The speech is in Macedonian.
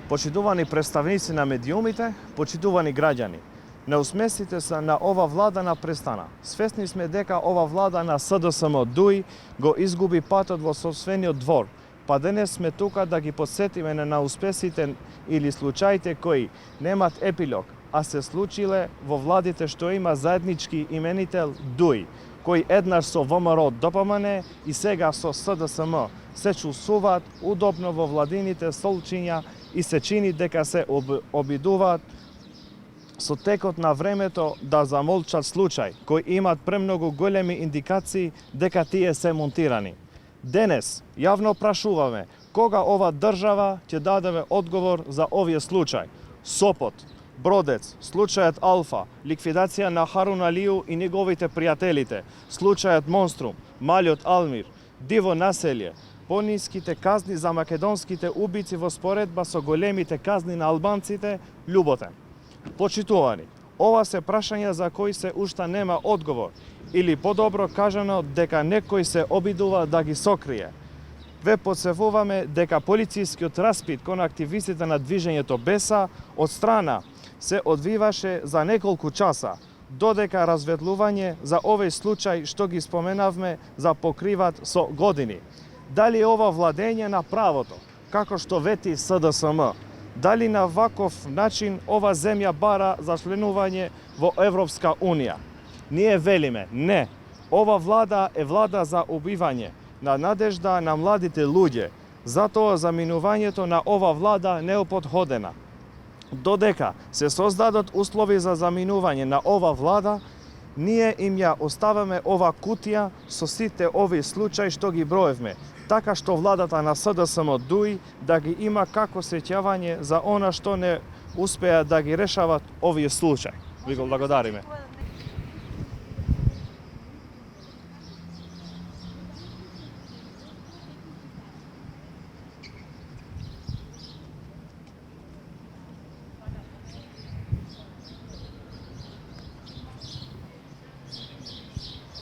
Почитувани представници на медиумите, почитувани граѓани, не усместите се на ова влада на престана. Свесни сме дека ова влада на СДСМ ДУИ го изгуби патот во собствениот двор, па денес сме тука да ги подсетиме на успесите или случаите кои немат епилог, а се случиле во владите што има заеднички именител ДУИ, кои еднаш со ВМРО ДПМН и сега со СДСМ се чувствуваат удобно во владините столчиња и се чини дека се обидуваат со текот на времето да замолчат случај, кои имат премногу големи индикации дека тие се монтирани. Денес јавно прашуваме кога ова држава ќе дадеме одговор за овие случај. Сопот, Бродец, случајот Алфа, ликвидација на Харун Алију и неговите пријателите, случајот Монструм, Малиот Алмир, диво населје, пониските казни за македонските убици во споредба со големите казни на албанците, љуботен. Почитувани, ова се прашања за кои се уште нема одговор, или подобро кажано дека некој се обидува да ги сокрие. Ве подсетуваме дека полицискиот распит кон активистите на движењето Беса од страна се одвиваше за неколку часа, додека разветлување за овој случај што ги споменавме за покриват со години. Дали ова владење на правото, како што вети СДСМ, дали на ваков начин ова земја бара за членување во Европска Унија? Ние велиме, не. Ова влада е влада за убивање на надежда на младите луѓе. Затоа заминувањето на ова влада не е подходена. Додека се создадат услови за заминување на ова влада, ние им ја оставаме ова кутија со сите овие случаи што ги броевме, така што владата на СДСМ ДУИ да ги има како сеќавање за она што не успеа да ги решават овие случаи. Ви го благодариме.